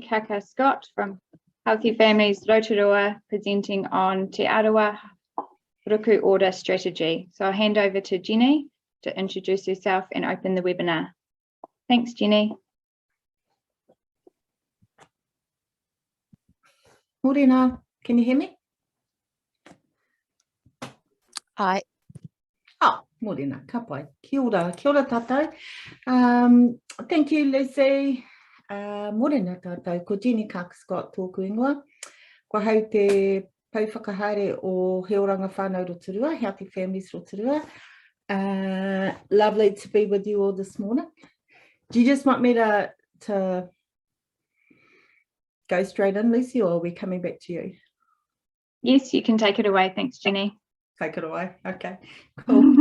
Kaka-Scott from Healthy Families Rotorua, presenting on Te Arawa Ruku Ora Strategy. So I'll hand over to Jenny to introduce herself and open the webinar. Thanks, Jenny. Morena, can you hear me? Hi. Oh, morena, ka pai. Kia ora tātou. Thank you, Lucy. Morena tātou, ko Jenny Kaka-Scott tōku ingoa. Ko hau te pauwhakahaere o He Oranga Whānau Rotorua, Healthy Families Rotorua. Lovely to be with you all this morning. Do you just want me to go straight in, Lucy, or are we coming back to you? Yes, you can take it away. Thanks, Jenny. Take it away. Okay, cool.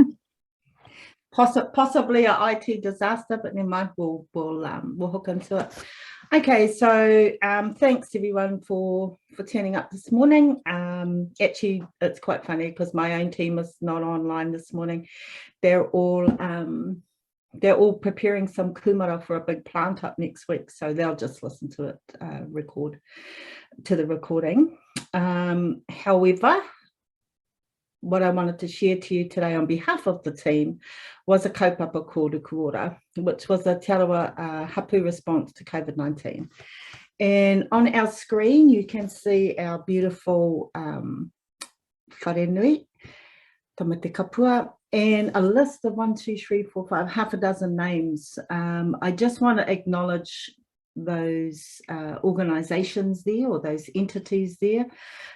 Possibly an IT disaster, but never mind, we'll hook into it. Okay, so thanks everyone for turning up this morning. Actually, it's quite funny because my own team is not online this morning. They're all preparing some kumara for a big plant up next week, so they'll just listen to it, record to the recording. However, what I wanted to share to you today on behalf of the team was a kaupapa called Ruku Ora, which was a Te Arawa hapū response to COVID-19. And on our screen, you can see our beautiful wharenui, tamate kapua, and a list of 1, 2, 3, 4, 5, half a dozen names. I just want to acknowledge those organisations there, or those entities there.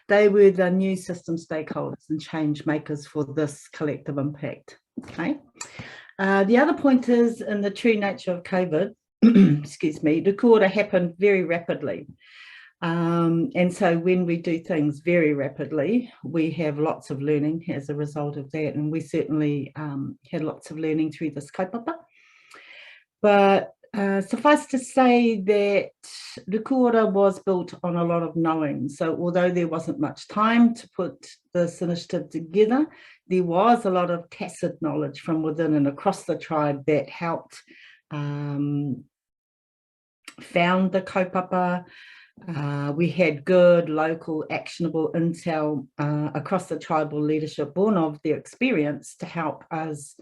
They were the new system stakeholders and change makers for this collective impact. Okay. The other point is, in the true nature of COVID, excuse me, Ruku Ora happened very rapidly. And so when we do things very rapidly, we have lots of learning as a result of that. And we certainly had lots of learning through this kaupapa. But suffice to say that Ruku Ora was built on a lot of knowing. So although there wasn't much time to put this initiative together, there was a lot of tacit knowledge from within and across the tribe that helped found the kaupapa. We had good local actionable intel across the tribal leadership born of their experience to help us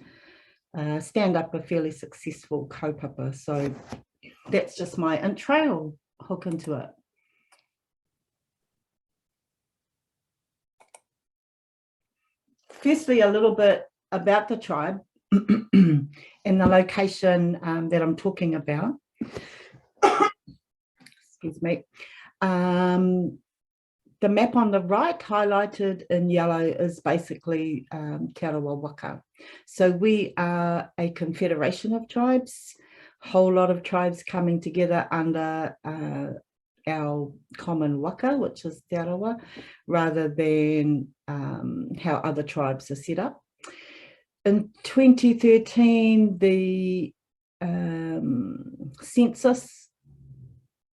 stand up a fairly successful kaupapa. So that's just my intro. I'll hook into it. Firstly, a little bit about the tribe and the location that I'm talking about. Excuse me. The map on the right, highlighted in yellow, is basically Te Arawa Waka. So we are a confederation of tribes, a whole lot of tribes coming together under our common waka, which is Te Arawa, rather than how other tribes are set up. In 2013, the census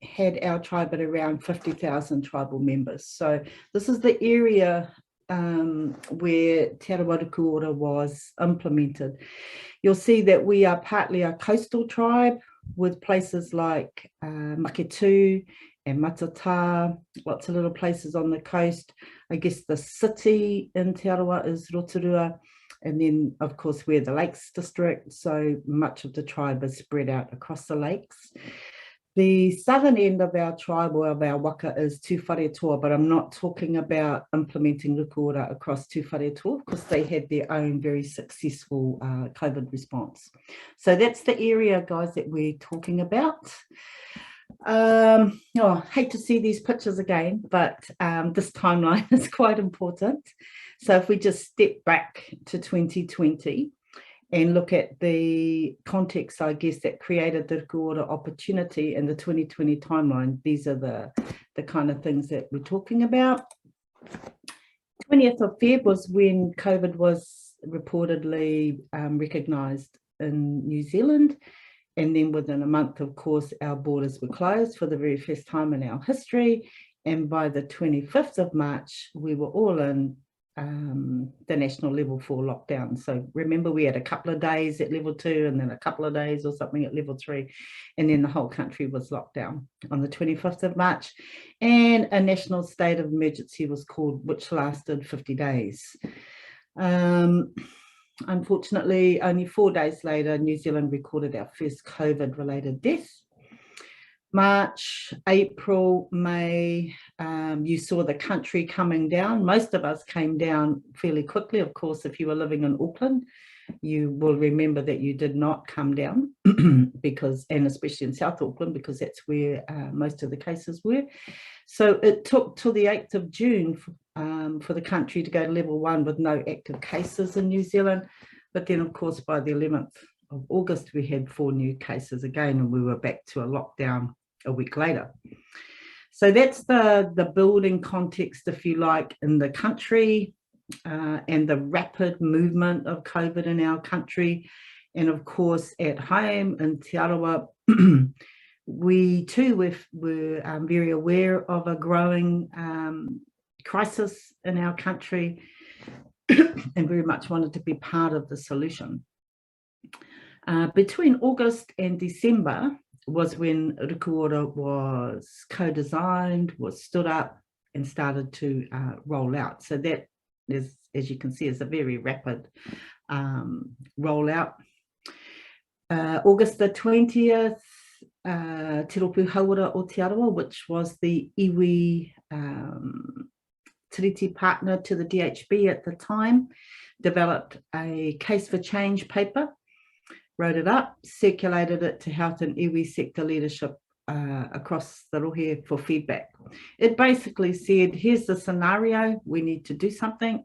had our tribe at around 50,000 tribal members. So this is the area where Te Arawa Ruku Ora was implemented. You'll see that we are partly a coastal tribe with places like Maketu and Matata, lots of little places on the coast. I guess the city in Te Arawa is Rotorua, and then of course we're the Lakes District, so much of the tribe is spread out across the lakes. The southern end of our tribe, or of our waka, is Te Whare-toa, but I'm not talking about implementing Ruku Ora across Te Whare-toa because they had their own very successful COVID response. So that's the area, guys, that we're talking about. I hate to see these pictures again, but this timeline is quite important. So if we just step back to 2020, and look at the context, I guess, that created the Ruku Ora opportunity in the 2020 timeline. These are the kind of things that we're talking about. 20th of Feb was when COVID was reportedly recognised in New Zealand. And then within a month, of course, our borders were closed for the very first time in our history. And by the 25th of March, we were all in the national level 4 lockdown. So remember, we had a couple of days at level 2 and then a couple of days or something at level 3, and then the whole country was locked down on the 25th of March, and a national state of emergency was called, which lasted 50 days. Unfortunately, only 4 days later, New Zealand recorded our first COVID-related death. March, April, May, you saw the country coming down. Most of us came down fairly quickly. Of course, if you were living in Auckland, you will remember that you did not come down because, and especially in South Auckland, because that's where most of the cases were. So it took till the 8th of June for the country to go to level 1 with no active cases in New Zealand. But then, of course, by the 11th of August, we had 4 new cases again, and we were back to a lockdown a week later. So that's the building context, if you like, in the country, and the rapid movement of COVID in our country. And of course, at home in Te Arawa, we too were very aware of a growing crisis in our country and very much wanted to be part of the solution. Between August and December was when Ruku Ora was co-designed, was stood up and started to roll out. So that is, as you can see, is a very rapid rollout. August the 20th, Te Ropu Hauora o Te Arawa, which was the iwi tiriti partner to the DHB at the time, developed a case for change paper, wrote it up, circulated it to health and iwi sector leadership across the rohe for feedback. It basically said, here's the scenario, we need to do something,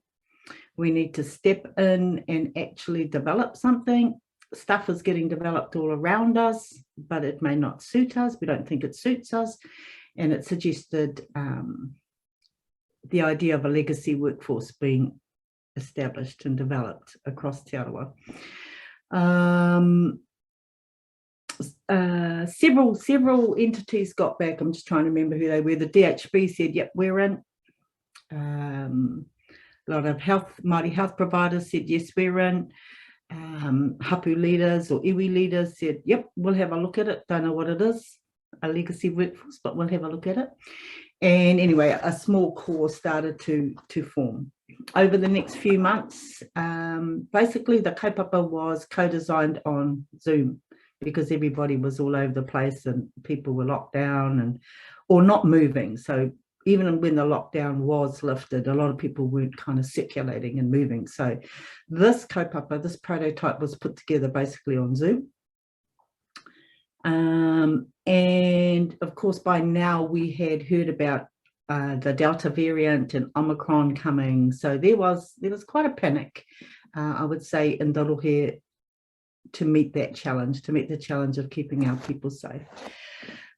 we need to step in and actually develop something. Stuff is getting developed all around us, but it may not suit us, we don't think it suits us, and it suggested the idea of a legacy workforce being established and developed across Te Arawa. Several entities got back. I'm just trying to remember who they were. The DHB said, yep, we're in. A lot of Māori health providers said, yes, we're in. Hapū leaders or iwi leaders said, yep, we'll have a look at it. Don't know what it is, a legacy workforce, but we'll have a look at it. And anyway, a small core started to form. Over the next few months, basically the kaupapa was co-designed on Zoom because everybody was all over the place and people were locked down or not moving. So even when the lockdown was lifted, a lot of people weren't kind of circulating and moving. So this kaupapa, this prototype was put together basically on Zoom. And of course, by now we had heard about the Delta variant and Omicron coming. So there was quite a panic, I would say, in the rohe to meet that challenge, to meet the challenge of keeping our people safe.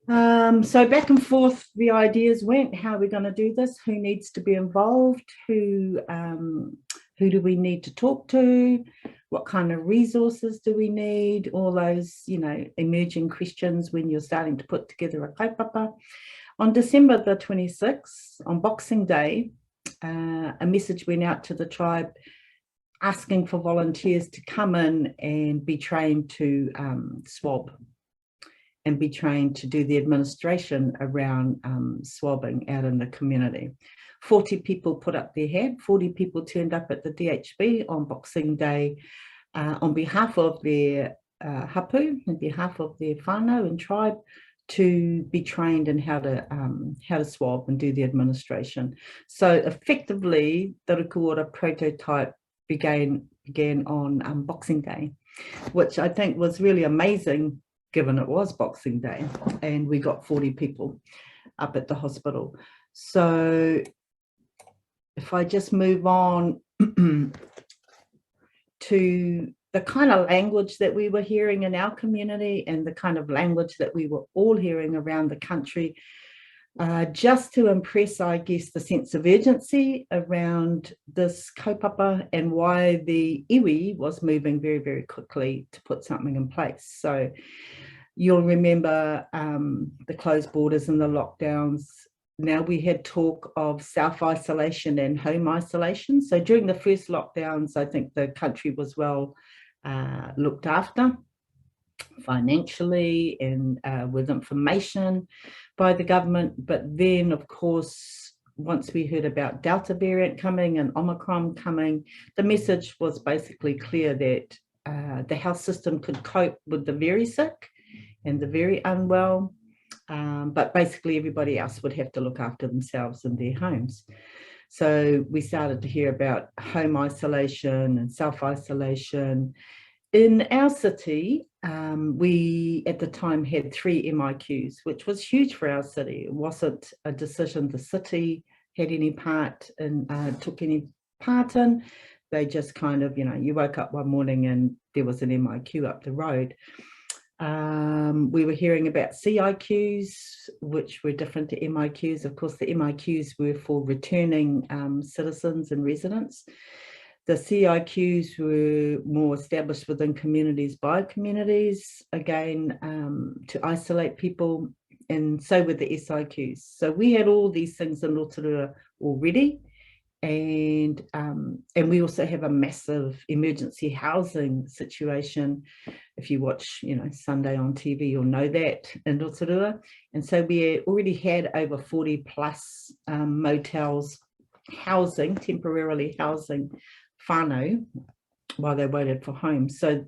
So back and forth, the ideas went, how are we going to do this? Who needs to be involved? Who do we need to talk to? What kind of resources do we need? All those, emerging questions when you're starting to put together a kaupapa. On December the 26th, on Boxing Day, a message went out to the tribe asking for volunteers to come in and be trained to swab and be trained to do the administration around swabbing out in the community. 40 people put up their hand, 40 people turned up at the DHB on Boxing Day on behalf of their hapū, on behalf of their whānau and tribe, to be trained in how to swab and do the administration. So effectively, the Ruku Ora prototype began on Boxing Day, which I think was really amazing given it was Boxing Day, and we got 40 people up at the hospital. So if I just move on to the kind of language that we were hearing in our community and the kind of language that we were all hearing around the country, just to impress, I guess, the sense of urgency around this kaupapa and why the iwi was moving very, very quickly to put something in place. So you'll remember the closed borders and the lockdowns now we had talk of self-isolation and home isolation. So during the first lockdowns, I think the country was well looked after financially and with information by the government. But then, of course, once we heard about Delta variant coming and Omicron coming, the message was basically clear that the health system could cope with the very sick and the very unwell, but basically everybody else would have to look after themselves in their homes. So we started to hear about home isolation and self-isolation. In our city, we at the time had 3 MIQs, which was huge for our city. It wasn't a decision the city had any part in, took any part in. They just kind of, you woke up one morning and there was an MIQ up the road. We were hearing about CIQs, which were different to MIQs. Of course, the MIQs were for returning citizens and residents. The CIQs were more established within communities by communities, again, to isolate people, and so were the SIQs. So we had all these things in Rotorua already, and we also have a massive emergency housing situation. If you watch, Sunday on TV, you'll know that in Rotorua. And so we already had over 40 plus motels housing, temporarily housing whānau while they waited for homes. So,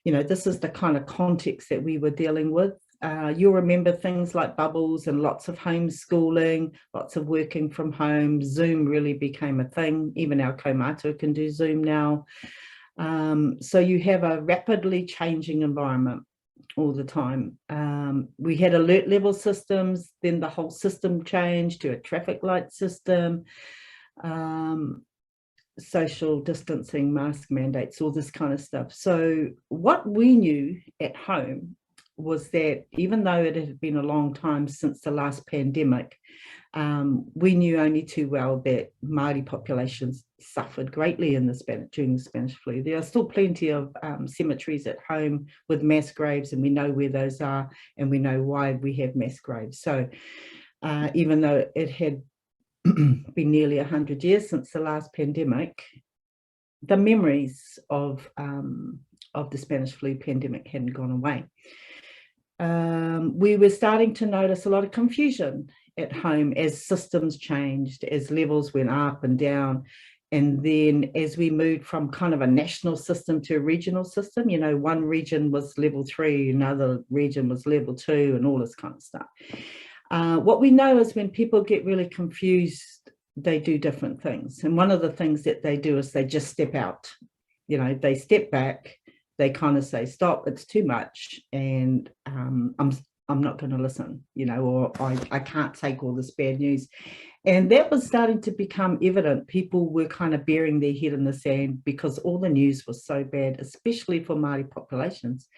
this is the kind of context that we were dealing with. You'll remember things like bubbles and lots of homeschooling, lots of working from home. Zoom really became a thing. Even our kaumātua can do Zoom now. So you have a rapidly changing environment all the time. We had alert level systems, then the whole system changed to a traffic light system. Social distancing, mask mandates, all this kind of stuff. So what we knew at home was that even though it had been a long time since the last pandemic, we knew only too well that Māori populations suffered greatly in during the Spanish flu. There are still plenty of cemeteries at home with mass graves, and we know where those are, and we know why we have mass graves. So even though it had been nearly 100 years since the last pandemic, the memories of the Spanish flu pandemic hadn't gone away. We were starting to notice a lot of confusion at home as systems changed, as levels went up and down. And then as we moved from kind of a national system to a regional system, one region was level 3, another region was level 2, and all this kind of stuff. What we know is when people get really confused, they do different things. And one of the things that they do is they just step out. They step back, they kind of say, stop, it's too much, and I'm not going to listen, or I can't take all this bad news. And that was starting to become evident. People were kind of burying their head in the sand because all the news was so bad, especially for Māori populations.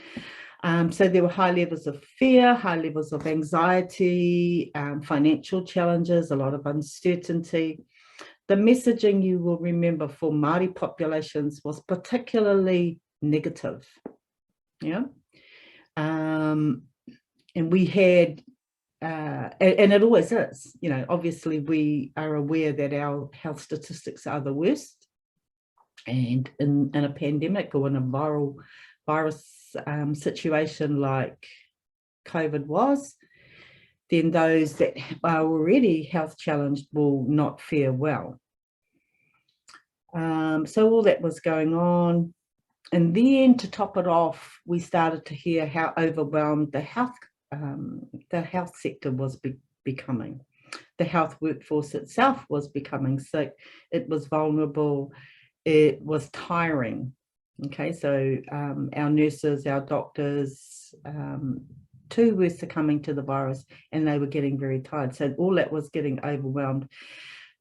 So there were high levels of fear, high levels of anxiety, financial challenges, a lot of uncertainty. The messaging, you will remember, for Māori populations was particularly negative. And we had, and it always is, obviously we are aware that our health statistics are the worst. And in a pandemic or in a virus situation like COVID was, then those that are already health challenged will not fare well. So all that was going on. And then to top it off, we started to hear how overwhelmed the health sector was becoming. The health workforce itself was becoming sick. It was vulnerable. It was tiring. Okay, so our nurses, our doctors, too, were succumbing to the virus, and they were getting very tired. So all that was getting overwhelmed.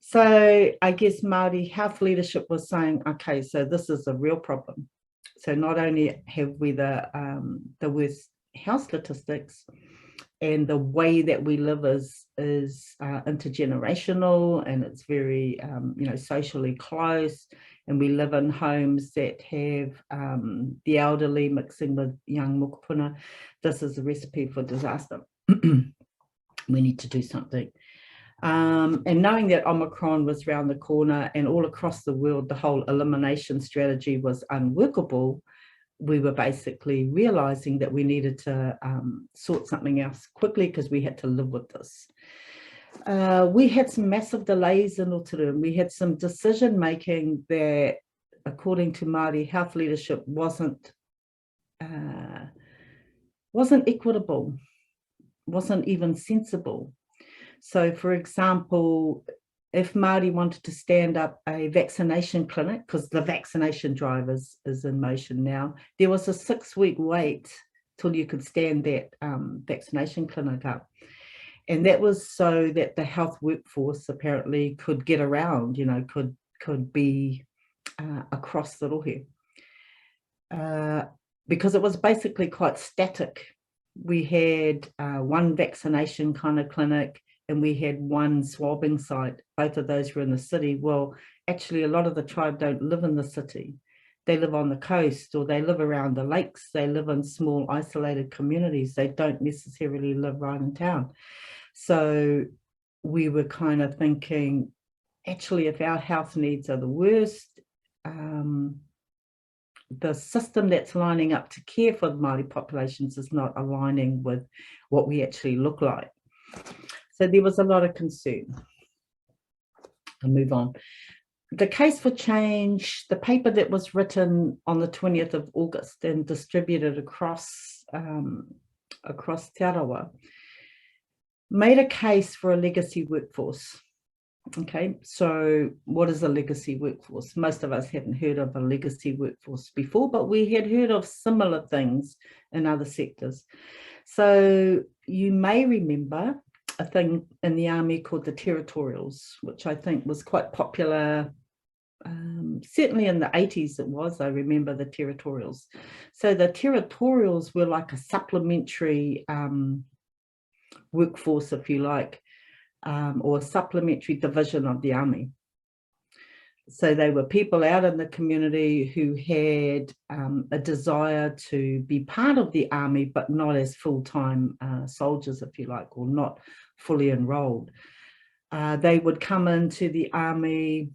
So I guess Māori health leadership was saying, okay, so this is a real problem. So not only have we the worst health statistics, and the way that we live is intergenerational, and it's very socially close, and we live in homes that have the elderly mixing with young mokopuna. This is a recipe for disaster. We need to do something. And knowing that Omicron was around the corner and all across the world, the whole elimination strategy was unworkable, we were basically realizing that we needed to sort something else quickly because we had to live with this. We had some massive delays in Rotorua. We had some decision making that, according to Māori health leadership, wasn't equitable, wasn't even sensible. So, for example, if Māori wanted to stand up a vaccination clinic, because the vaccination drive is in motion now, there was a 6-week wait till you could stand that vaccination clinic up. And that was so that the health workforce apparently could get around, you know, could be across the rohe. Because it was basically quite static. We had one vaccination kind of clinic, and we had one swabbing site. Both of those were in the city. Well, actually, a lot of the tribe don't live in the city. They live on the coast, or they live around the lakes. They live in small isolated communities. They don't necessarily live right in town. So we were kind of thinking, actually, if our health needs are the worst, the system that's lining up to care for the Māori populations is not aligning with what we actually look like. So there was a lot of concern. I'll move on. The case for change, the paper that was written on the 20th of August and distributed across Te Arawa, made a case for a legacy workforce. Okay, so what is a legacy workforce? Most of us hadn't heard of a legacy workforce before, but we had heard of similar things in other sectors. So you may remember a thing in the army called the territorials, which I think was quite popular. Certainly in the 80s it was, I remember the territorials. So the territorials were like a supplementary workforce, if you like, or a supplementary division of the army. So they were people out in the community who had a desire to be part of the army, but not as full-time soldiers, if you like, or not fully enrolled. They would come into the army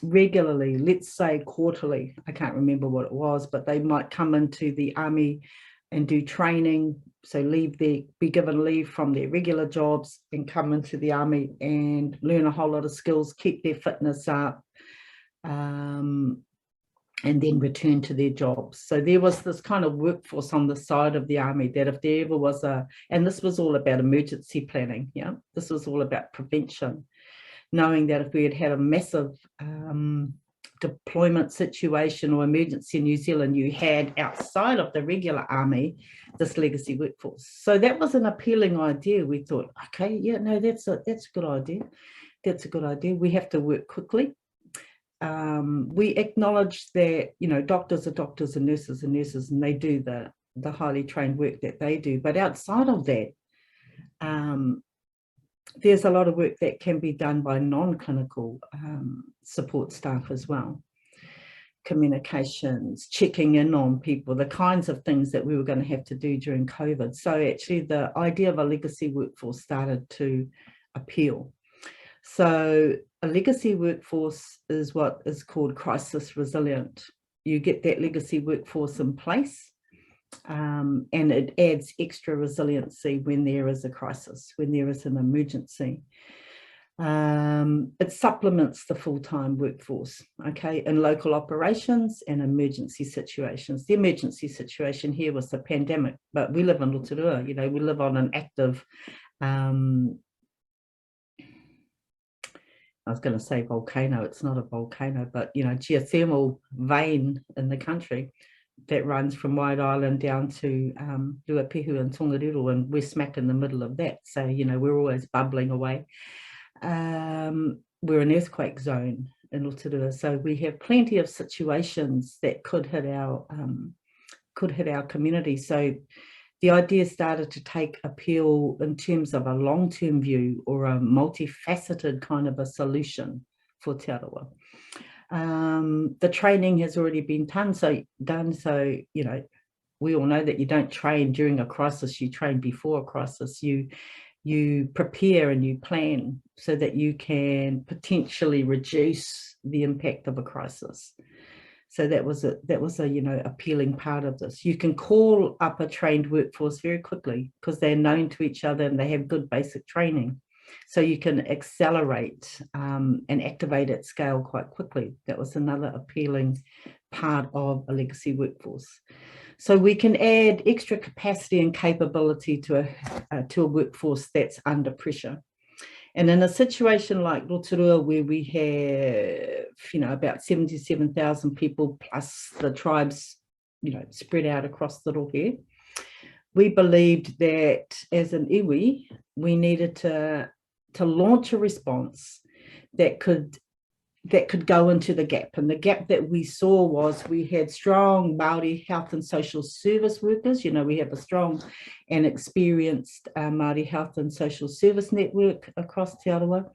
regularly, let's say quarterly. I can't remember what it was, but they might come into the army and do training, so be given leave from their regular jobs and come into the army and learn a whole lot of skills, keep their fitness up, and then return to their jobs. So there was this kind of workforce on the side of the army that if there ever was and this was all about emergency planning, yeah, this was all about prevention, knowing that if we had had a massive deployment situation or emergency in New Zealand, you had outside of the regular army this legacy workforce. So that was an appealing idea. We thought, okay, yeah, no, that's a good idea. That's a good idea. We have to work quickly. We acknowledge that, you know, doctors are doctors and nurses are nurses, and they do the highly trained work that they do. But outside of that, there's a lot of work that can be done by non-clinical support staff as well. Communications, checking in on people, the kinds of things that we were going to have to do during COVID. So actually the idea of a legacy workforce started to appeal. So a legacy workforce is what is called crisis resilient. You get that legacy workforce in place, and it adds extra resiliency when there is a crisis, when there is an emergency. It supplements the full-time workforce, okay, in local operations and emergency situations. The emergency situation here was the pandemic, but we live in Rotorua, you know, we live on an active, I was going to say volcano, it's not a volcano, but, you know, geothermal vein in the country that runs from White Island down to Ruapehu and Tongariro, and we're smack in the middle of that. So, you know, we're always bubbling away. We're an earthquake zone in Rotorua, so we have plenty of situations that could hit our community. So the idea started to take appeal in terms of a long-term view or a multifaceted kind of a solution for Te Arawa. The training has already been done, so you know, we all know that you don't train during a crisis, you train before a crisis. You you prepare and you plan so that you can potentially reduce the impact of a crisis. So that was a you know, appealing part of this. You can call up a trained workforce very quickly because they're known to each other and they have good basic training. So you can accelerate and activate at scale quite quickly. That was another appealing part of a legacy workforce. So we can add extra capacity and capability to a workforce that's under pressure. And in a situation like Rotorua, where we have, you know, about 77,000 people plus the tribes, you know, spread out across the rohe, we believed that as an iwi, we needed to launch a response that could go into the gap. And the gap that we saw was we had strong Māori health and social service workers. You know, we have a strong and experienced Māori health and social service network across Te Arawa.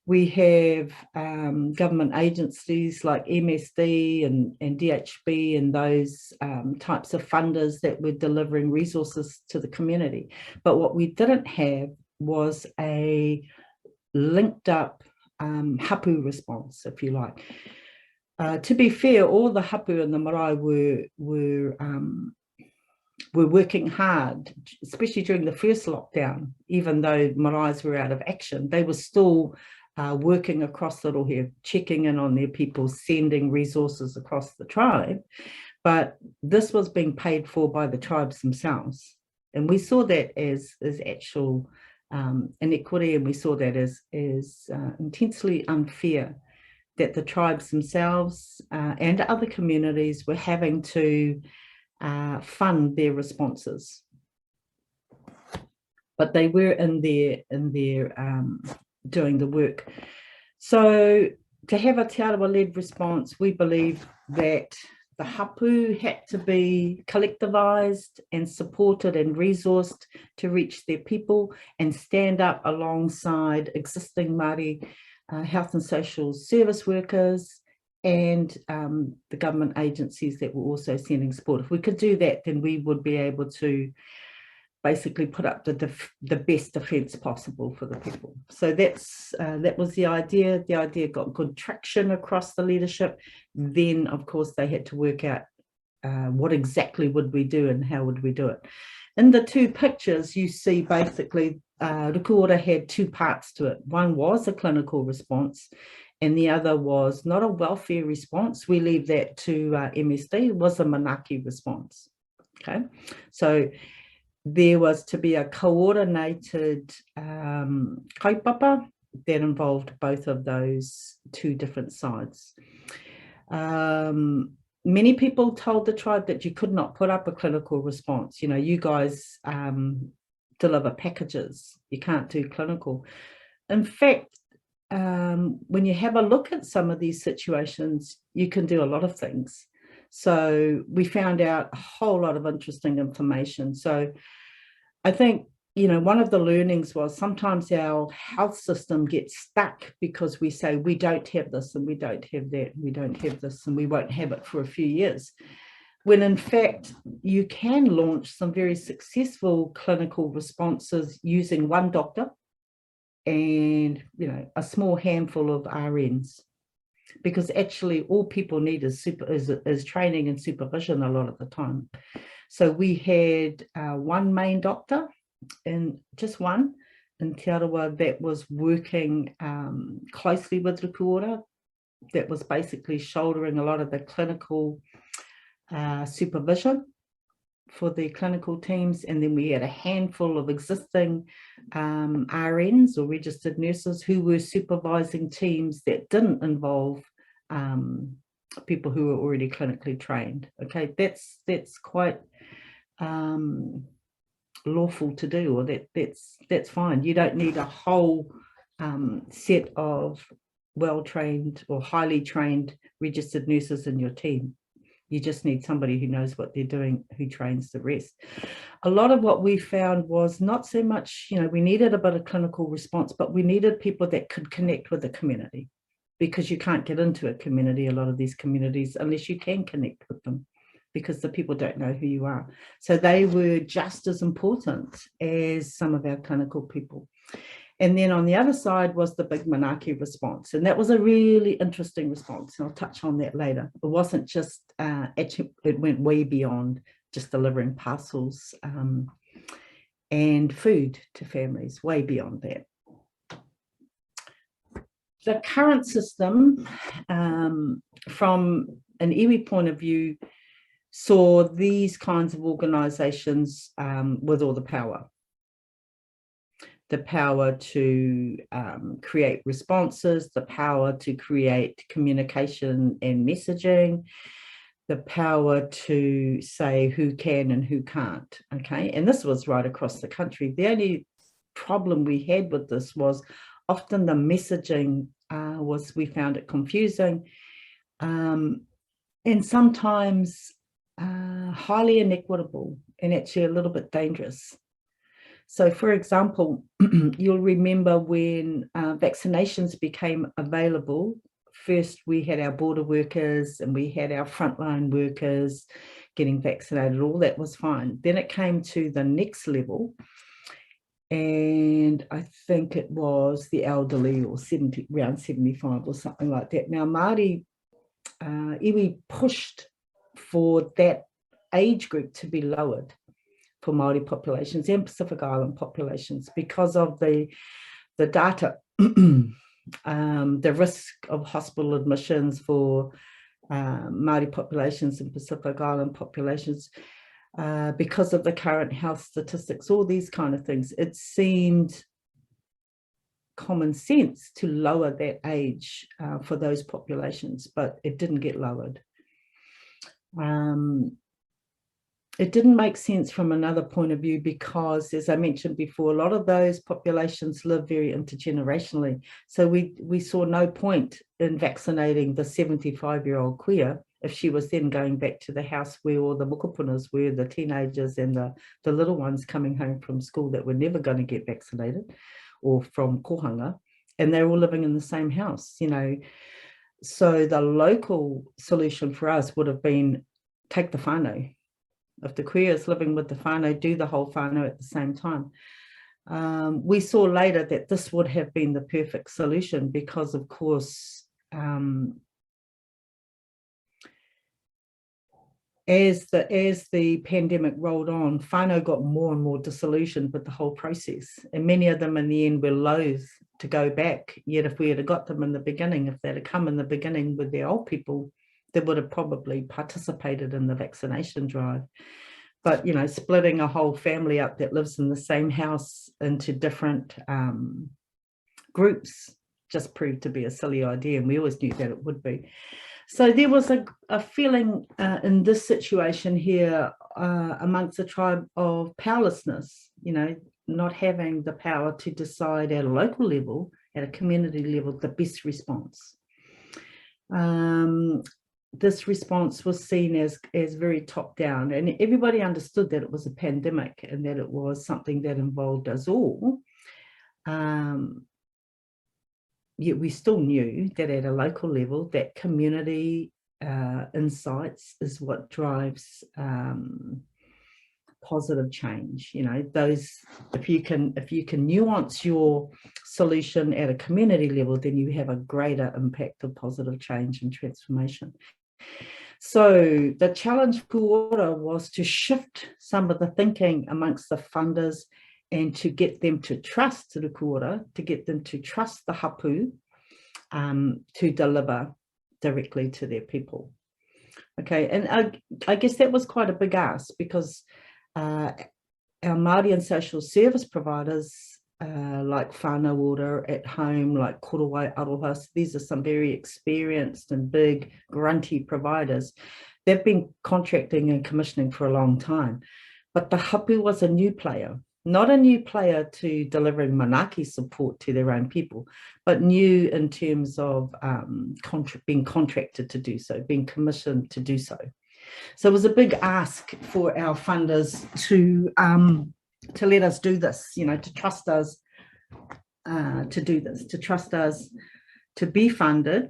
We have government agencies like MSD and DHB and those types of funders that were delivering resources to the community. But what we didn't have was a linked up hapū response, if you like. To be fair, all the hapū and the marae were working hard, especially during the first lockdown. Even though maraes were out of action, they were still working across the rohe, checking in on their people, sending resources across the tribe. But this was being paid for by the tribes themselves. And we saw that as actual inequity, and we saw that as intensely unfair, that the tribes themselves and other communities were having to fund their responses, but they were in there doing the work. So to have a Te Arawa-led response, we believe that the hapū had to be collectivised and supported and resourced to reach their people and stand up alongside existing Māori health and social service workers and the government agencies that were also sending support. If we could do that, then we would be able to basically put up the best defence possible for the people. So that was the idea. The idea got good traction across the leadership. Then, of course, they had to work out what exactly would we do and how would we do it. In the two pictures, you see basically Ruku Ora had two parts to it. One was a clinical response, and the other was not a welfare response. We leave that to MSD. It was a manaki response. Okay, so there was to be a coordinated kaupapa that involved both of those two different sides. Many people told the tribe that you could not put up a clinical response. You know, you guys deliver packages, you can't do clinical. In fact, when you have a look at some of these situations, you can do a lot of things. So we found out a whole lot of interesting information. So I think, you know, one of the learnings was sometimes our health system gets stuck because we say we don't have this and we don't have that, and we don't have this and we won't have it for a few years. When in fact, you can launch some very successful clinical responses using one doctor and, you know, a small handful of RNs. Because actually all people need is training and supervision a lot of the time. So we had one main doctor, and just one in Te Arawa, that was working closely with Ruku Ora, that was basically shouldering a lot of the clinical supervision for the clinical teams. And then we had a handful of existing RNs or registered nurses who were supervising teams that didn't involve people who were already clinically trained. Okay, that's quite lawful to do, or that's fine. You don't need a whole set of well-trained or highly trained registered nurses in your team. You just need somebody who knows what they're doing, who trains the rest. A lot of what we found was not so much, you know, we needed a bit of clinical response, but we needed people that could connect with the community, because you can't get into a community, a lot of these communities, unless you can connect with them. because the people don't know who you are. So they were just as important as some of our clinical people. And then on the other side was the big Manaaki response. And that was a really interesting response. And I'll touch on that later. It wasn't just, it went way beyond just delivering parcels and food to families, way beyond that. The current system, from an iwi point of view, saw these kinds of organisations with all the power. The power to create responses, the power to create communication and messaging, the power to say who can and who can't, okay? And this was right across the country. The only problem we had with this was often the messaging we found it confusing and sometimes highly inequitable and actually a little bit dangerous. So, for example, you'll remember when vaccinations became available, first we had our border workers and we had our frontline workers getting vaccinated, all that was fine. Then it came to the next level, and I think it was the elderly or around 75 or something like that. Now, Māori iwi pushed for that age group to be lowered for Māori populations and Pacific Island populations because of the data, the risk of hospital admissions for Māori populations and Pacific Island populations, because of the current health statistics, all these kind of things. It seemed common sense to lower that age for those populations, but it didn't get lowered. It didn't make sense from another point of view because, as I mentioned before, a lot of those populations live very intergenerationally. So we saw no point in vaccinating the 75-year-old queer if she was then going back to the house where all the mukupunas were, the teenagers and the little ones coming home from school that were never going to get vaccinated or from kohanga, and they're all living in the same house, you know. So the local solution for us would have been take the whānau. If the queer is living with the whānau, do the whole whānau at the same time. We saw later that this would have been the perfect solution because, of course, as the pandemic rolled on, whānau got more and more disillusioned with the whole process. And many of them in the end were loath to go back. Yet if we had got them in the beginning, if they'd have come in the beginning with their old people, they would have probably participated in the vaccination drive. But, you know, splitting a whole family up that lives in the same house into different groups just proved to be a silly idea, and we always knew that it would be. So there was a feeling in this situation here amongst the tribe of powerlessness, you know, not having the power to decide at a local level, at a community level, the best response. This response was seen as very top down, and everybody understood that it was a pandemic and that it was something that involved us all. Yet we still knew that at a local level, that community insights is what drives positive change. You know, those, if you can nuance your solution at a community level, then you have a greater impact of positive change and transformation. So the challenge for Ruku Ora was to shift some of the thinking amongst the funders and to get them to trust Ruku Ora, to get them to trust the hapū to deliver directly to their people. Okay, and I guess that was quite a big ask because our Māori and social service providers like whānau ora at home, like Korowai Aroha, these are some very experienced and big grunty providers. They've been contracting and commissioning for a long time, but the hapū was a new player, not a new player to delivering Manaaki support to their own people, but new in terms of being contracted to do so, being commissioned to do so. So it was a big ask for our funders to let us do this, you know, to trust us to do this, to trust us to be funded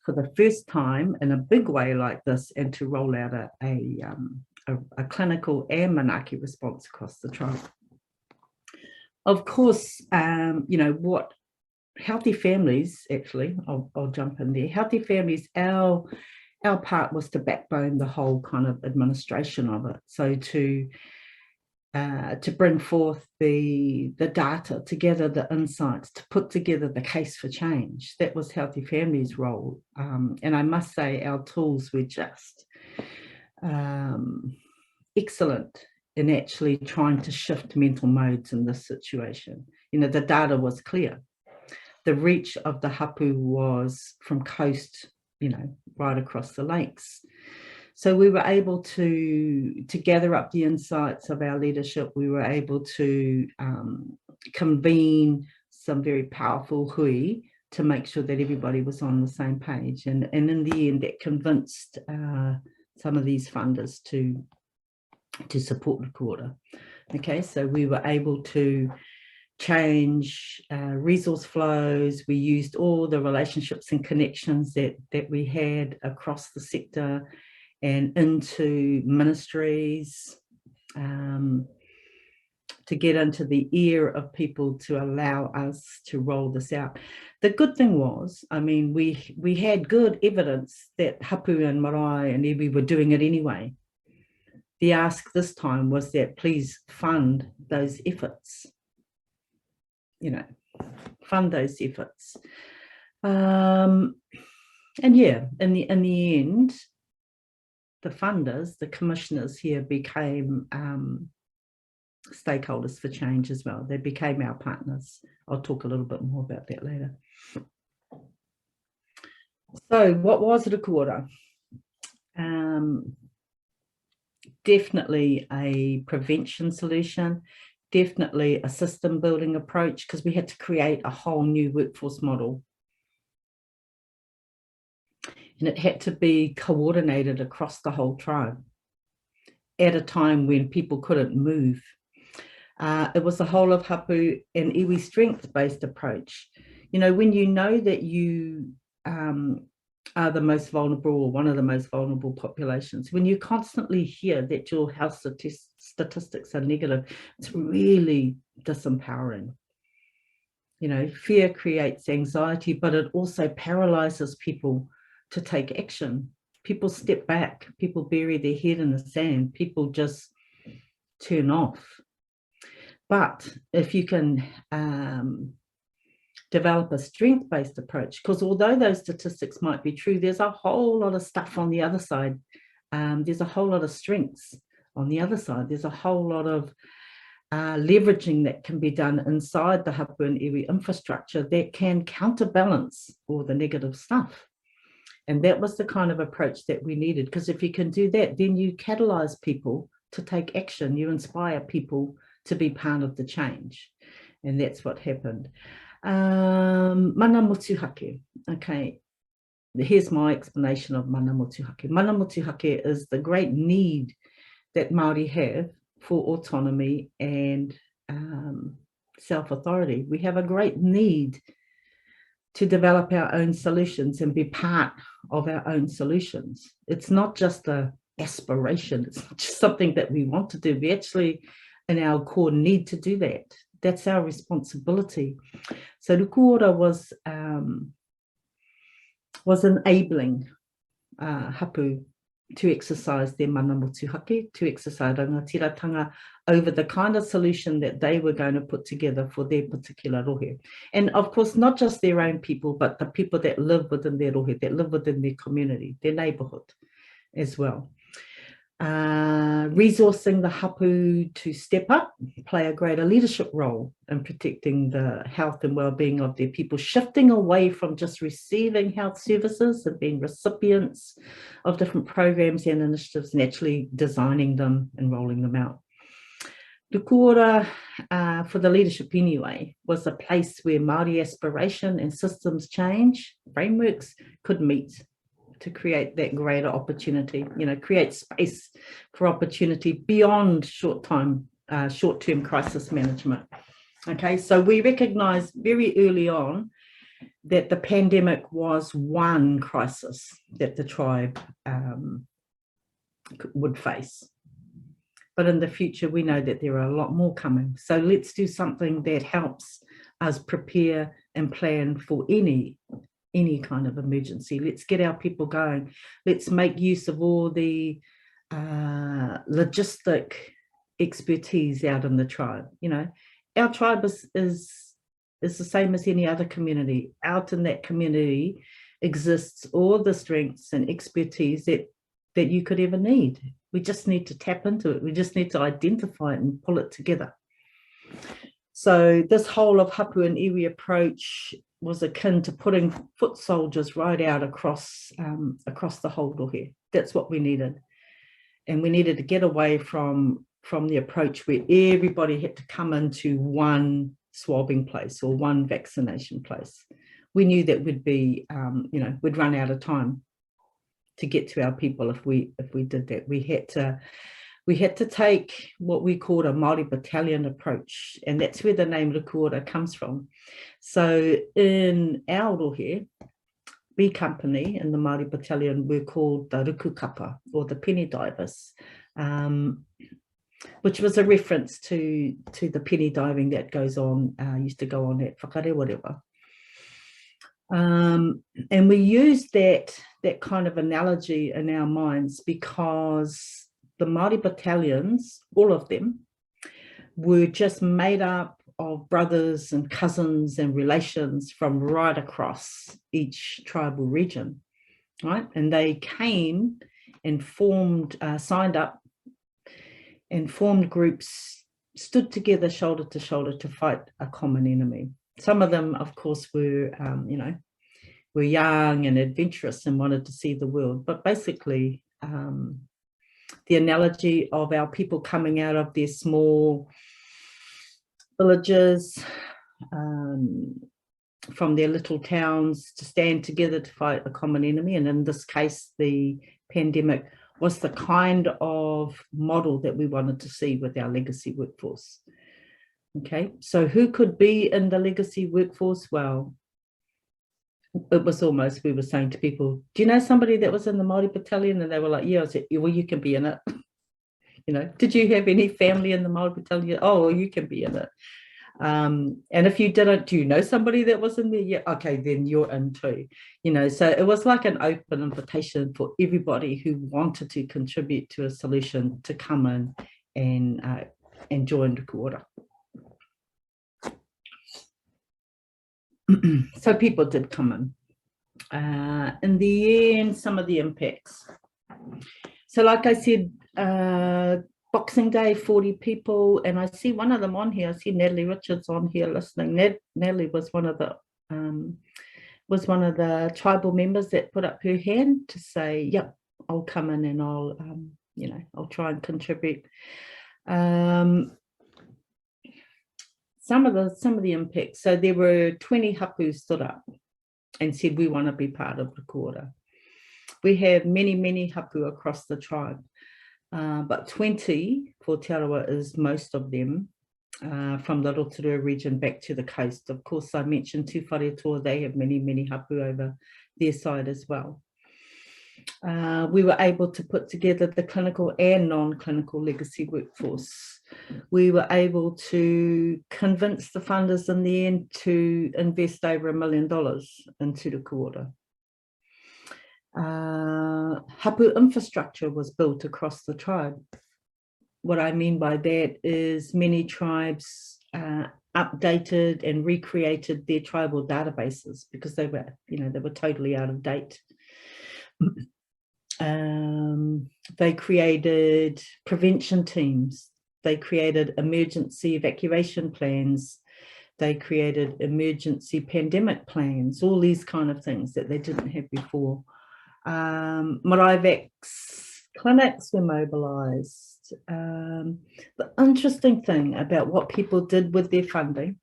for the first time in a big way like this, and to roll out a clinical and manaaki response across the tribe. Of course, you know, what Healthy Families, actually, I'll jump in there. Healthy Families, our part was to backbone the whole kind of administration of it. So to bring forth the data, together the insights, to put together the case for change. That was Healthy Families' role. And I must say our tools were just excellent in actually trying to shift mental modes in this situation. You know, the data was clear. The reach of the hapū was from coast, you know, right across the lakes. So we were able to gather up the insights of our leadership. We were able to convene some very powerful hui to make sure that everybody was on the same page. And in the end, that convinced some of these funders to support Ruku Ora. Okay, so we were able to change resource flows. We used all the relationships and connections that we had across the sector and into ministries, to get into the ear of people to allow us to roll this out. The good thing was, I mean, we had good evidence that hapū and marae and iwi were doing it anyway. The ask this time was that please fund those efforts, you know, fund those efforts. And yeah, in the end, the funders, the commissioners here became stakeholders for change as well. They became our partners. I'll talk a little bit more about that later. So what was Ruku Ora? Definitely a prevention solution, definitely a system building approach, because we had to create a whole new workforce model. And it had to be coordinated across the whole tribe at a time when people couldn't move. It was a whole of hapū and iwi strength-based approach. You know, when you know that you are the most vulnerable or one of the most vulnerable populations, when you constantly hear that your health statistics are negative, it's really disempowering. You know, fear creates anxiety, but it also paralyzes people to take action. People step back, people bury their head in the sand, people just turn off. But if you can develop a strength-based approach, because although those statistics might be true, there's a whole lot of stuff on the other side. There's a whole lot of strengths on the other side. There's a whole lot of leveraging that can be done inside the hapū and iwi infrastructure that can counterbalance all the negative stuff. And that was the kind of approach that we needed, because if you can do that, then you catalyze people to take action. You inspire people to be part of the change. And that's what happened. Mana motuhake. Okay, here's my explanation of mana motuhake. Mana motuhake is the great need that Māori have for autonomy and self-authority. We have a great need to develop our own solutions and be part of our own solutions. It's not just an aspiration. It's not just something that we want to do. We actually, in our core, need to do that. That's our responsibility. So Ruku Ora was enabling hapū to exercise their mana motuhake, to exercise rangatiratanga over the kind of solution that they were going to put together for their particular rohe. And of course, not just their own people, but the people that live within their rohe, that live within their community, their neighbourhood as well. Resourcing the hapū to step up, play a greater leadership role in protecting the health and well-being of their people, shifting away from just receiving health services and being recipients of different programs and initiatives, and actually designing them and rolling them out. Ruku Ora, for the leadership anyway, was a place where Māori aspiration and systems change frameworks could meet to create that greater opportunity, you know, create space for opportunity beyond short-term crisis management. Okay, so we recognized very early on that the pandemic was one crisis that the tribe would face. But in the future, we know that there are a lot more coming. So let's do something that helps us prepare and plan for any kind of emergency. Let's get our people going. Let's make use of all the logistic expertise out in the tribe. You know, our tribe is the same as any other community. Out in that community exists all the strengths and expertise that you could ever need. We just need to tap into it. We just need to identify it and pull it together. So this whole of hapū and iwi approach was akin to putting foot soldiers right out across the whole rohe. That's what we needed. And we needed to get away from the approach where everybody had to come into one swabbing place or one vaccination place. We knew that we'd be, we'd run out of time to get to our people if we did that. We had to take what we called a Māori battalion approach, and that's where the name Ruku Ora comes from. So in our rohe, B Company in the Māori battalion, we're called the Ruku Kapa, or the penny divers, which was a reference to the penny diving that goes on, used to go on at whakare whatever. And we used that kind of analogy in our minds because the Māori battalions, all of them, were just made up of brothers and cousins and relations from right across each tribal region, right? And they came and formed, signed up and formed groups, stood together shoulder to shoulder to fight a common enemy. Some of them, of course, were, were young and adventurous and wanted to see the world. But basically, the analogy of our people coming out of their small villages, from their little towns to stand together to fight a common enemy. And in this case, the pandemic was the kind of model that we wanted to see with our legacy workforce. Okay, so who could be in the legacy workforce? Well, it was almost, we were saying to people, do you know somebody that was in the Māori battalion? And they were like, yeah. I said, well, you can be in it. You know, did you have any family in the Māori battalion? Oh, well, you can be in it. And if you didn't, do you know somebody that was in there? Yeah, okay, then you're in too. You know, so it was like an open invitation for everybody who wanted to contribute to a solution to come in and join Ruku Ora. So people did come in. In the end, some of the impacts. So like I said, Boxing Day, 40 people, and I see one of them on here. I see Natalie Richards on here listening. Natalie was one of the tribal members that put up her hand to say, yep, I'll come in and I'll, I'll try and contribute. Some of the impacts. So there were 20 hapū stood up and said, we want to be part of Ruku Ora. We have many hapū across the tribe, but 20 for Te Arawa is most of them from the Rotorua region back to the coast. Of course, I mentioned Te Whare, they have many hapū over their side as well. We were able to put together the clinical and non-clinical legacy workforce. We were able to convince the funders in the end to invest over $1 million into Ruku Ora. Hapū infrastructure was built across the tribe. What I mean by that is many tribes updated and recreated their tribal databases because they were totally out of date. They created prevention teams. They created emergency evacuation plans. They created emergency pandemic plans, all these kind of things that they didn't have before. Maraevac clinics were mobilised. The interesting thing about what people did with their funding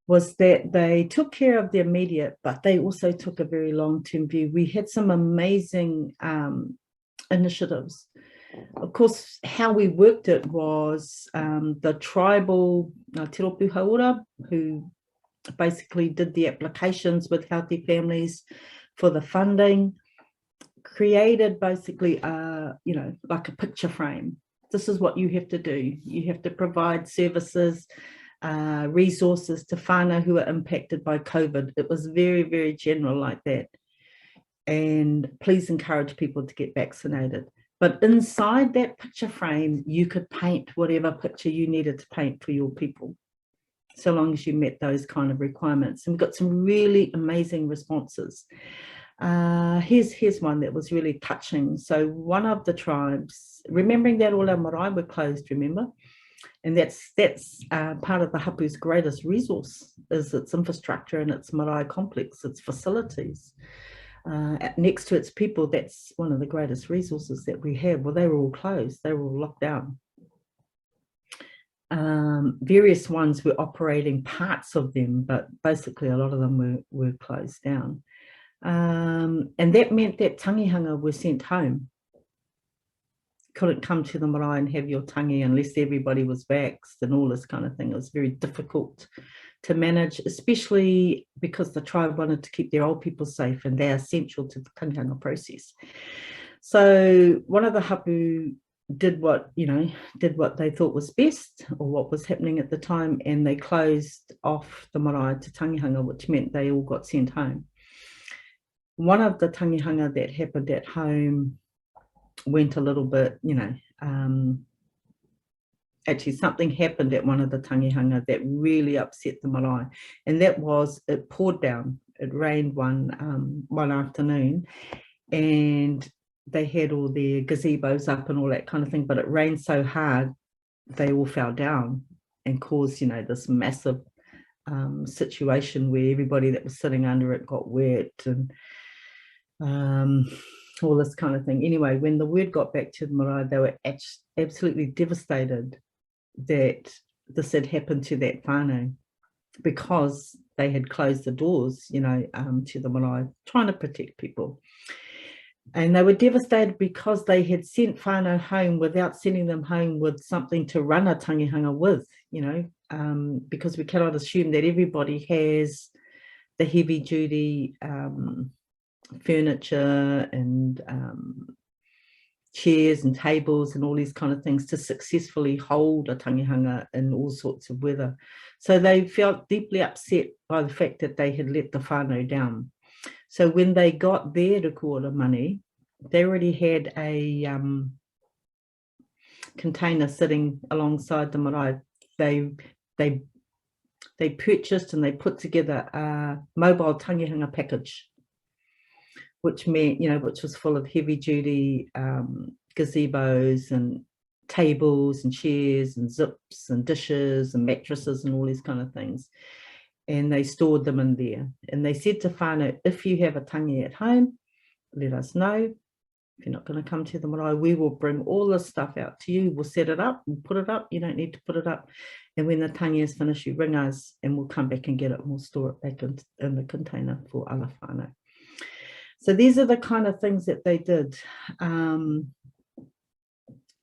was that they took care of the immediate, but they also took a very long-term view. We had some amazing initiatives. Of course, how we worked it was the tribal Te Ora, who basically did the applications with healthy families for the funding, created basically like a picture frame. This is what you have to do. You have to provide services, resources to whānau who are impacted by COVID. It was very, very general like that. And please encourage people to get vaccinated. But inside that picture frame, you could paint whatever picture you needed to paint for your people, so long as you met those kind of requirements. And we got some really amazing responses. Here's one that was really touching. So one of the tribes, remembering that all our marae were closed, remember? And that's part of the hapū's greatest resource, is its infrastructure and its marae complex, its facilities. Next to its people, that's one of the greatest resources that we have. Well, they were all closed, they were all locked down. Various ones were operating parts of them, but basically a lot of them were closed down. And that meant that tangihanga were sent home. Couldn't come to the marae and have your tangi unless everybody was vaxxed and all this kind of thing. It was very difficult to manage, especially because the tribe wanted to keep their old people safe, and they're essential to the tangihanga process. So one of the hapū did what they thought was best, or what was happening at the time, and they closed off the marae to tangihanga, which meant they all got sent home. One of the tangihanga that happened at home went a little bit, actually something happened at one of the tangihanga that really upset the marae, and that was it poured down. It rained one afternoon, and they had all their gazebos up and all that kind of thing, but it rained so hard they all fell down and caused this massive situation where everybody that was sitting under it got wet, and all this kind of thing. Anyway, when the word got back to the marae, they were absolutely devastated that this had happened to that whānau, because they had closed the doors, to the marae, trying to protect people. And they were devastated because they had sent whānau home without sending them home with something to run a tangihanga with, because we cannot assume that everybody has the heavy duty furniture and chairs and tables and all these kind of things to successfully hold a tangihanga in all sorts of weather. So they felt deeply upset by the fact that they had let the whānau down. So when they got their ruku ora money, they already had a container sitting alongside the marae. They purchased and they put together a mobile tangihanga package, which meant, which was full of heavy duty gazebos and tables and chairs and zips and dishes and mattresses and all these kind of things. And they stored them in there. And they said to whānau, if you have a tangi at home, let us know. If you're not going to come to the marae, we will bring all this stuff out to you. We'll set it up, we'll put it up. You don't need to put it up. And when the tangi is finished, you ring us and we'll come back and get it, and we'll store it back in the container for other whānau. So these are the kind of things that they did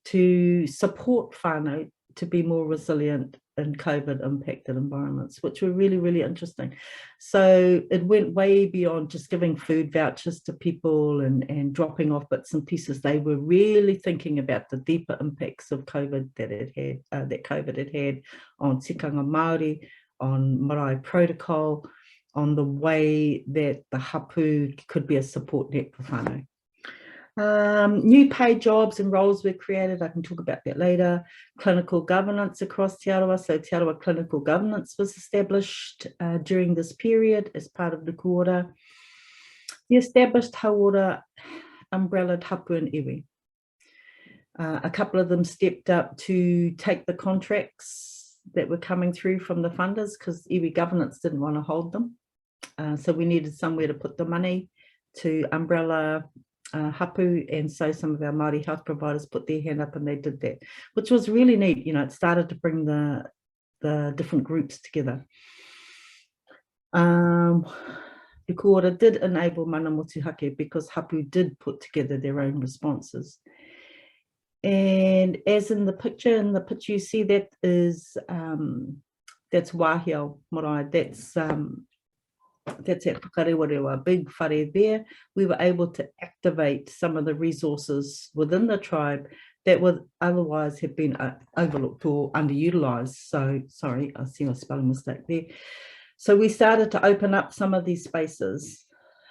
to support whānau to be more resilient in COVID impacted environments, which were really, really interesting. So it went way beyond just giving food vouchers to people and dropping off bits and pieces. They were really thinking about the deeper impacts of COVID that COVID had had on tikanga Māori, on marae protocol, on the way that the hapū could be a support net for whānau. New paid jobs and roles were created. I can talk about that later. Clinical governance across Te Arawa. So Te Arawa Clinical Governance was established during this period as part of Ruku Ora. The established hauora umbrellaed hapū and iwi. A couple of them stepped up to take the contracts that were coming through from the funders, because iwi governance didn't want to hold them. So we needed somewhere to put the money to umbrella hapū, and so some of our Māori health providers put their hand up and they did that, which was really neat. It started to bring the different groups together. Ruku Ora did enable mana motuhake because hapū did put together their own responses. And as in the picture you see, that is that's wāhia marae, that's at Whakarewa, a big whare there. We were able to activate some of the resources within the tribe that would otherwise have been overlooked or underutilised. So, sorry, I see a spelling mistake there. So we started to open up some of these spaces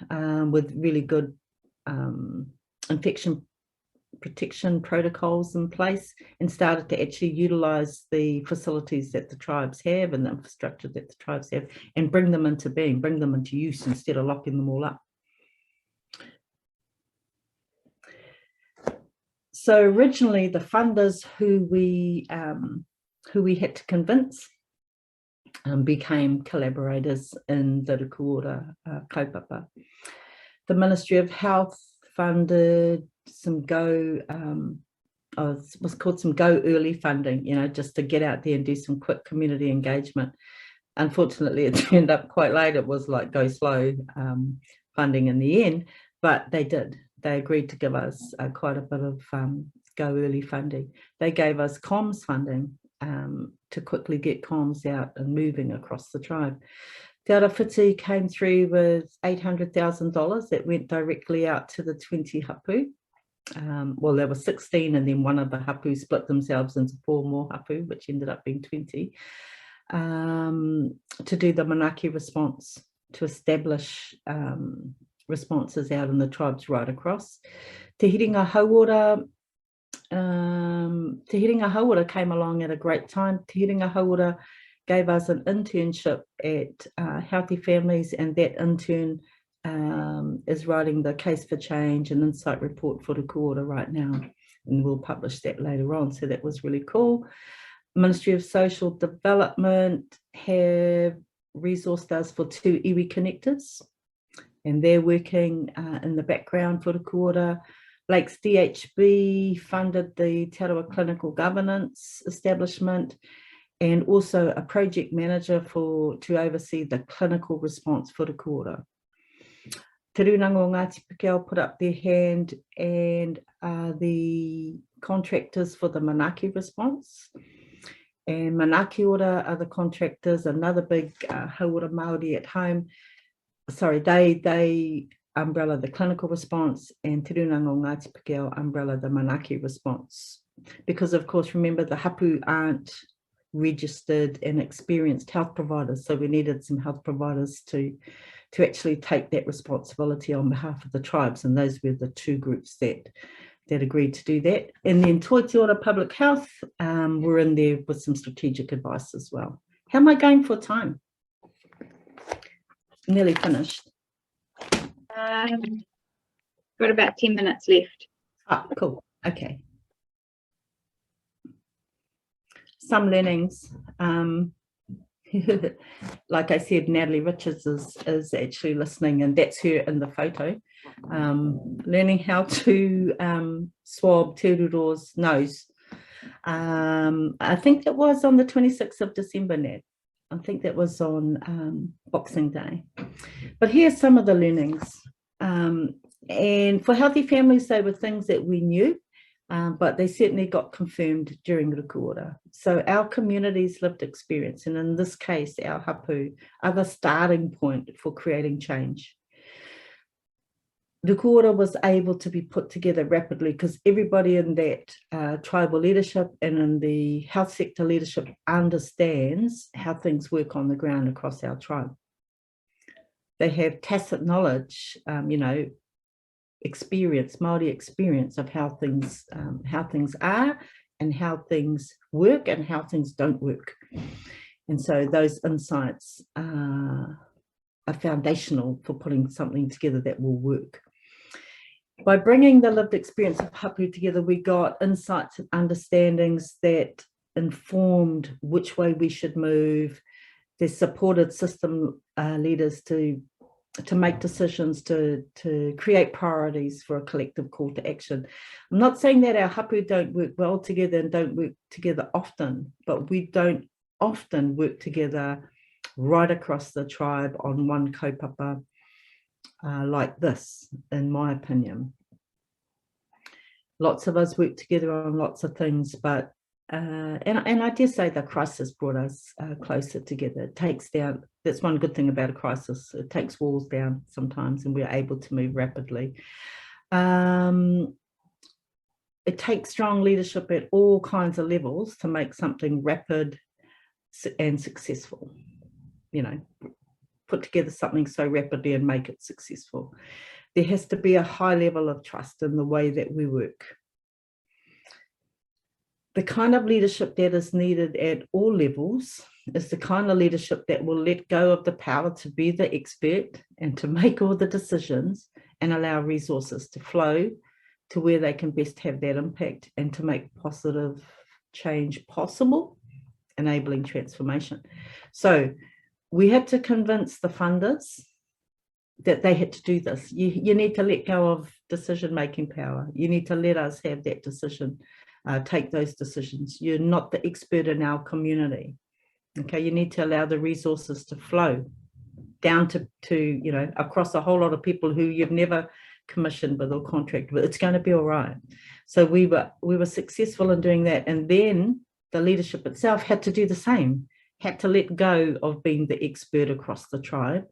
with really good infection protection protocols in place, and started to actually utilise the facilities that the tribes have and the infrastructure that the tribes have, and bring them into being, bring them into use instead of locking them all up. So originally the funders who we had to convince became collaborators in the Ruku Ora kaupapa. The Ministry of Health funded some was called some Go Early funding, you know, just to get out there and do some quick community engagement. Unfortunately, it turned up quite late. It was like Go Slow funding in the end, but they did. They agreed to give us quite a bit of Go Early funding. They gave us comms funding to quickly get comms out and moving across the tribe. Te Arawhiti came through with $800,000 that went directly out to the 20 hapū. Well, there were 16, and then one of the hapū split themselves into 4 more hapū, which ended up being 20, to do the manaki response, to establish responses out in the tribes right across. Te Hauora came along at a great time. Te Hauora gave us an internship at Healthy Families, and that intern is writing the Case for Change and Insight report for Ruku Ora right now, and we'll publish that later on. So that was really cool. Ministry of Social Development have resourced us for 2 iwi connectors, and they're working in the background for Ruku Ora. Lakes DHB funded the Te Arawa Clinical Governance establishment, and also a project manager to oversee the clinical response for Ruku Ora. Te Runanga o Ngāti Pūkeo put up their hand and are the contractors for the manaki response. And Manaki Ora are the contractors, another big hauora Māori at home. Sorry, they umbrella the clinical response, and Te Runanga o Ngāti Pūkeo umbrella the manaki response. Because of course, remember, the hapū aren't registered and experienced health providers, so we needed some health providers to actually take that responsibility on behalf of the tribes, and those were the 2 groups that agreed to do that. And then Toi Te Ora Public Health were in there with some strategic advice as well. How am I going for time? Nearly finished. Got about 10 minutes left. Ah, cool. Okay. Some learnings. Like I said, Natalie Richards is actually listening, and that's her in the photo. Learning how to swab Te Ururoa's nose. I think that was on the 26th of December, Nat. I think that was on Boxing Day. But here's some of the learnings. And for Healthy Families, they were things that we knew, but they certainly got confirmed during Ruku Ora. So our community's lived experience, and in this case, our hapū, are the starting point for creating change. Ruku Ora was able to be put together rapidly because everybody in that tribal leadership and in the health sector leadership understands how things work on the ground across our tribe. They have tacit knowledge, experience, Māori experience of how things are and how things work and how things don't work. And so those insights are foundational for putting something together that will work. By bringing the lived experience of hapū together, we got insights and understandings that informed which way we should move. They supported system leaders to make decisions, to create priorities for a collective call to action. I'm not saying that our hapū don't work well together and don't work together often, but we don't often work together right across the tribe on one kaupapa like this, in my opinion. Lots of us work together on lots of things, but And I dare say the crisis brought us closer together. It takes down, that's one good thing about a crisis, it takes walls down sometimes and we're able to move rapidly. It takes strong leadership at all kinds of levels to make something rapid and successful. You know, put together something so rapidly and make it successful. There has to be a high level of trust in the way that we work. The kind of leadership that is needed at all levels is the kind of leadership that will let go of the power to be the expert and to make all the decisions and allow resources to flow to where they can best have that impact and to make positive change possible, enabling transformation. So we had to convince the funders that they had to do this. You need to let go of decision-making power. You need to let us have that decision, take those decisions. You're not the expert in our community. Okay, you need to allow the resources to flow down to you know, across a whole lot of people who you've never commissioned with or contracted with. It's going to be all right. So we were successful in doing that, and then the leadership itself had to do the same. Had to let go of being the expert across the tribe,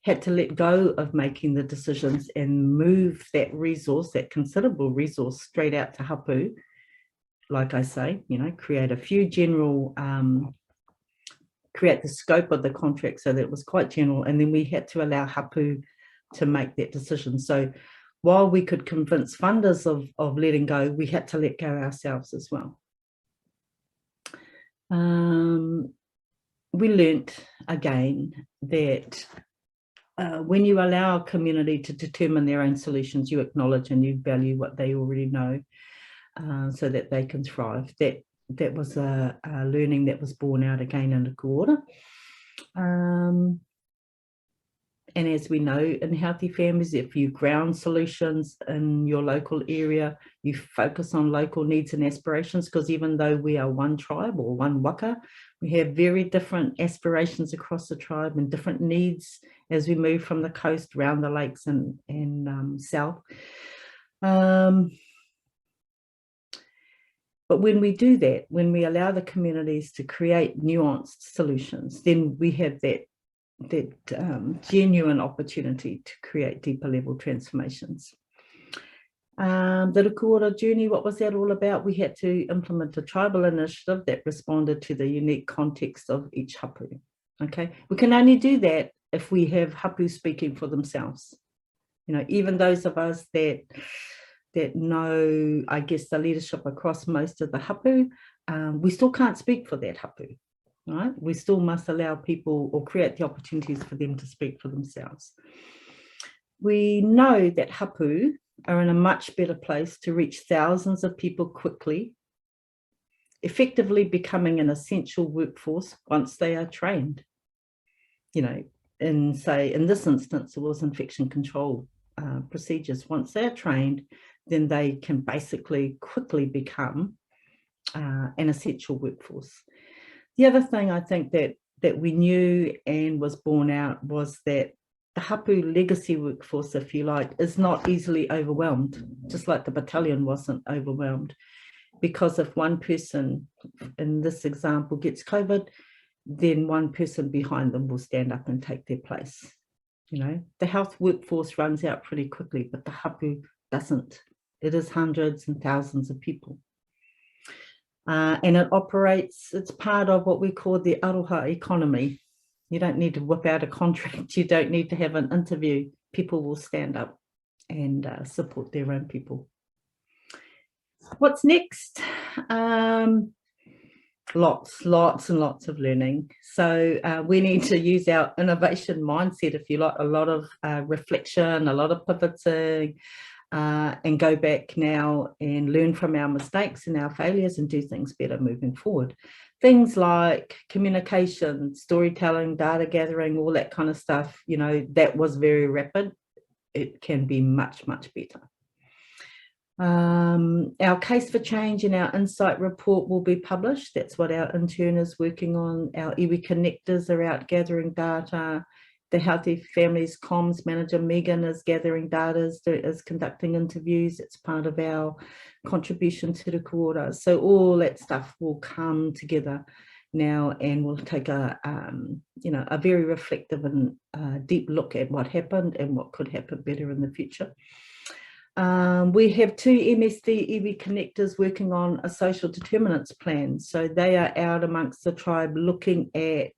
had to let go of making the decisions and move that resource, that considerable resource, straight out to hapū. Like I say, you know, create a few general, create the scope of the contract so that it was quite general, and then we had to allow hapū to make that decision. So while we could convince funders of letting go, we had to let go ourselves as well. We learnt again that when you allow a community to determine their own solutions, you acknowledge and you value what they already know so that they can thrive. That was a learning that was born out again in Ruku Ora. And as we know in Healthy Families, if you ground solutions in your local area, you focus on local needs and aspirations, because even though we are one tribe or one waka, we have very different aspirations across the tribe and different needs as we move from the coast around the lakes and south. But when we do that, when we allow the communities to create nuanced solutions, then we have that genuine opportunity to create deeper level transformations. The Ruku Ora journey, what was that all about? We had to implement a tribal initiative that responded to the unique context of each hapū. Okay, we can only do that if we have hapū speaking for themselves. You know, even those of us that know, I guess, the leadership across most of the hapū, we still can't speak for that hapū. Right? We still must allow people or create the opportunities for them to speak for themselves. We know that hapū are in a much better place to reach thousands of people quickly, effectively becoming an essential workforce once they are trained. You know, in this instance, it was infection control procedures. Once they're trained, then they can basically quickly become an essential workforce. The other thing I think that we knew and was borne out was that the hapū legacy workforce, if you like, is not easily overwhelmed, just like the battalion wasn't overwhelmed. Because if one person, in this example, gets COVID, then one person behind them will stand up and take their place. You know, the health workforce runs out pretty quickly, but the hapū doesn't. It is hundreds and thousands of people. And it operates, it's part of what we call the aroha economy. You don't need to whip out a contract. You don't need to have an interview. People will stand up and support their own people. What's next? Lots and lots of learning. So we need to use our innovation mindset, if you like, a lot of reflection, a lot of pivoting, and go back now and learn from our mistakes and our failures and do things better moving forward. Things like communication, storytelling, data gathering, all that kind of stuff, you know, that was very rapid. It can be much, much better. Our case for change and our insight report will be published. That's what our intern is working on. Our iwi connectors are out gathering data, The Healthy Families Comms Manager, Megan, is gathering data, is conducting interviews. It's part of our contribution to the Ruku Ora. So all that stuff will come together now, and we'll take a very reflective and deep look at what happened and what could happen better in the future. We have 2 MSD iwi connectors working on a social determinants plan. So they are out amongst the tribe looking at,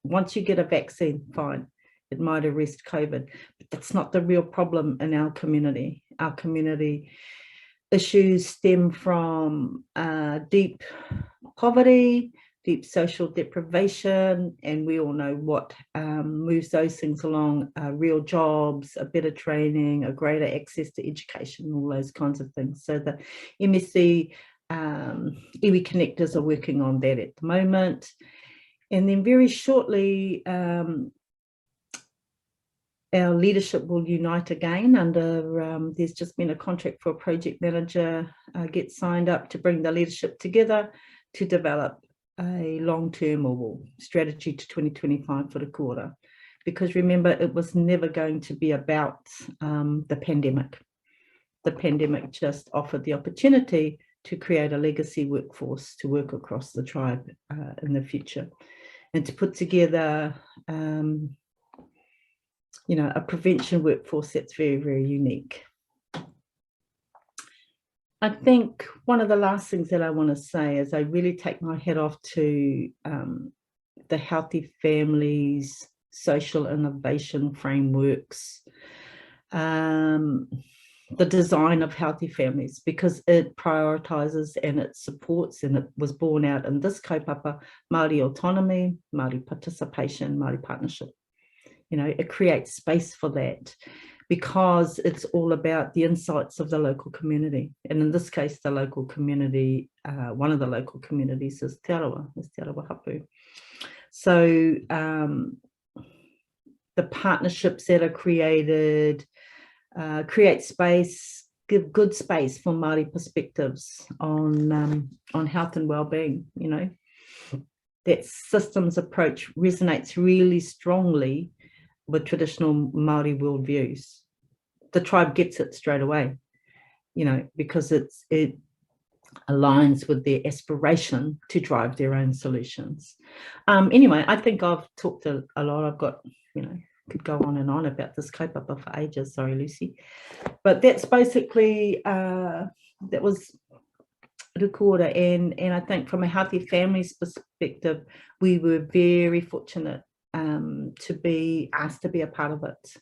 once you get a vaccine, fine, it might arrest COVID, but that's not the real problem in our community. Our community issues stem from deep poverty, deep social deprivation, and we all know what moves those things along: real jobs, a better training, a greater access to education, all those kinds of things. So the MSC iwi connectors are working on that at the moment. And then very shortly, our leadership will unite again under, there's just been a contract for a project manager get signed up to bring the leadership together to develop a long-term or strategy to 2025 for the Ruku Ora. Because remember, it was never going to be about the pandemic. The pandemic just offered the opportunity to create a legacy workforce to work across the tribe in the future, and to put together a prevention workforce that's very, very unique. I think one of the last things that I want to say is I really take my hat off to the Healthy Families social innovation frameworks, the design of Healthy Families, because it prioritises and it supports, and it was born out in this kaupapa: Māori autonomy, Māori participation, Māori partnership. It creates space for that because it's all about the insights of the local community. And in this case, the local community, one of the local communities is Te Arawa, hapū. So the partnerships that are created create space, give good space for Māori perspectives on health and well-being. That systems approach resonates really strongly with traditional Māori worldviews. The tribe gets it straight away, because it aligns with their aspiration to drive their own solutions. Anyway, I think I've talked a lot. I've got, could go on and on about this kaupapa for ages. Sorry, Lucy. But that's basically, that was Ruku Ora, and I think from a Healthy Families perspective, we were very fortunate to be asked to be a part of it.